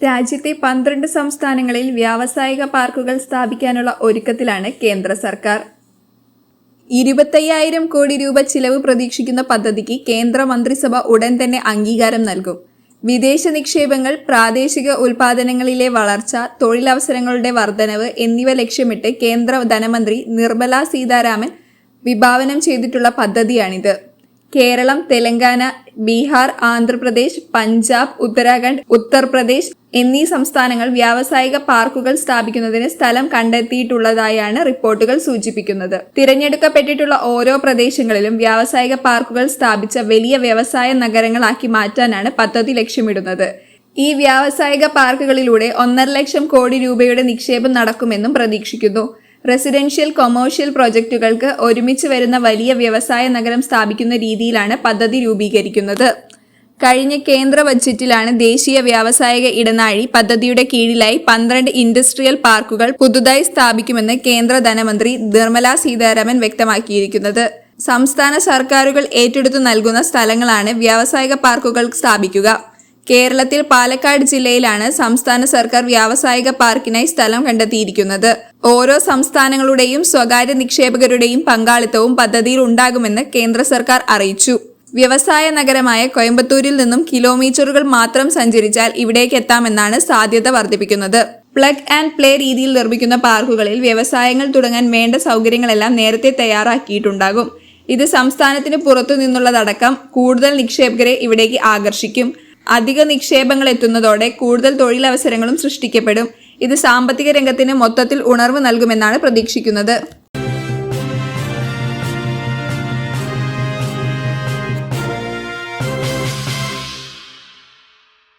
രാജ്യത്തെ 12 സംസ്ഥാനങ്ങളിൽ വ്യാവസായിക പാർക്കുകൾ സ്ഥാപിക്കാനുള്ള ഒരുക്കത്തിലാണ് കേന്ദ്ര സർക്കാർ. 25,000 കോടി രൂപ ചിലവ് പ്രതീക്ഷിക്കുന്ന പദ്ധതിക്ക് കേന്ദ്ര മന്ത്രിസഭ ഉടൻ തന്നെ അംഗീകാരം നൽകും. വിദേശ നിക്ഷേപങ്ങൾ, പ്രാദേശിക ഉൽപ്പാദനങ്ങളിലെ വളർച്ച, തൊഴിലവസരങ്ങളുടെ വർധനവ് എന്നിവ ലക്ഷ്യമിട്ട് കേന്ദ്ര ധനമന്ത്രി നിർമ്മല സീതാരാമൻ വിഭാവനം ചെയ്തിട്ടുള്ള പദ്ധതിയാണിത്. കേരളം, തെലങ്കാന, ബീഹാർ, ആന്ധ്രാപ്രദേശ്, പഞ്ചാബ്, ഉത്തരാഖണ്ഡ്, ഉത്തർപ്രദേശ് എന്നീ സംസ്ഥാനങ്ങൾ വ്യാവസായിക പാർക്കുകൾ സ്ഥാപിക്കുന്നതിന് സ്ഥലം കണ്ടെത്തിയിട്ടുള്ളതായാണ് റിപ്പോർട്ടുകൾ സൂചിപ്പിക്കുന്നത്. തിരഞ്ഞെടുക്കപ്പെട്ടിട്ടുള്ള ഓരോ പ്രദേശങ്ങളിലും വ്യാവസായിക പാർക്കുകൾ സ്ഥാപിച്ച വലിയ വ്യവസായ നഗരങ്ങളാക്കി മാറ്റാനാണ് പദ്ധതി ലക്ഷ്യമിടുന്നത്. ഈ വ്യാവസായിക പാർക്കുകളിലൂടെ 1.5 ലക്ഷം കോടി രൂപയുടെ നിക്ഷേപം നടക്കുമെന്നും പ്രതീക്ഷിക്കുന്നു. റെസിഡൻഷ്യൽ, കൊമേഴ്ഷ്യൽ പ്രൊജക്ടുകൾക്ക് ഒരുമിച്ച് വരുന്ന വലിയ വ്യവസായ നഗരം സ്ഥാപിക്കുന്ന രീതിയിലാണ് പദ്ധതി രൂപീകരിക്കുന്നത്. കഴിഞ്ഞ കേന്ദ്ര ബജറ്റിലാണ് ദേശീയ വ്യാവസായിക ഇടനാഴി പദ്ധതിയുടെ കീഴിലായി 12 ഇൻഡസ്ട്രിയൽ പാർക്കുകൾ പുതുതായി സ്ഥാപിക്കുമെന്ന് കേന്ദ്ര ധനമന്ത്രി നിർമ്മല സീതാരാമൻ വ്യക്തമാക്കിയിരിക്കുന്നത്. സംസ്ഥാന സർക്കാരുകൾ ഏറ്റെടുത്തു നൽകുന്ന സ്ഥലങ്ങളാണ് വ്യാവസായിക പാർക്കുകൾ സ്ഥാപിക്കുക. കേരളത്തിൽ പാലക്കാട് ജില്ലയിലാണ് സംസ്ഥാന സർക്കാർ വ്യാവസായിക പാർക്കിനായി സ്ഥലം കണ്ടെത്തിയിരിക്കുന്നത്. ഓരോ സംസ്ഥാനങ്ങളുടെയും സ്വകാര്യ നിക്ഷേപകരുടെയും പങ്കാളിത്തവും പദ്ധതിയിൽ ഉണ്ടാകുമെന്ന് കേന്ദ്ര സർക്കാർ അറിയിച്ചു. വ്യവസായ നഗരമായ കോയമ്പത്തൂരിൽ നിന്നും കിലോമീറ്ററുകൾ മാത്രം സഞ്ചരിച്ചാൽ ഇവിടേക്ക് എത്താമെന്നാണ് സാധ്യത വർദ്ധിപ്പിക്കുന്നത്. പ്ലഗ് ആൻഡ് പ്ലേ രീതിയിൽ നിർമ്മിക്കുന്ന പാർക്കുകളിൽ വ്യവസായങ്ങൾ തുടങ്ങാൻ വേണ്ട സൗകര്യങ്ങളെല്ലാം നേരത്തെ തയ്യാറാക്കിയിട്ടുണ്ടാകും. ഇത് സംസ്ഥാനത്തിന് പുറത്തു നിന്നുള്ളതടക്കം കൂടുതൽ നിക്ഷേപകരെ ഇവിടേക്ക് ആകർഷിക്കും. അധിക നിക്ഷേപങ്ങൾ എത്തുന്നതോടെ കൂടുതൽ തൊഴിലവസരങ്ങളും സൃഷ്ടിക്കപ്പെടും. ഇത് സാമ്പത്തിക രംഗത്തിന് മൊത്തത്തിൽ ഉണർവ് നൽകുമെന്നാണ് പ്രതീക്ഷിക്കുന്നത്.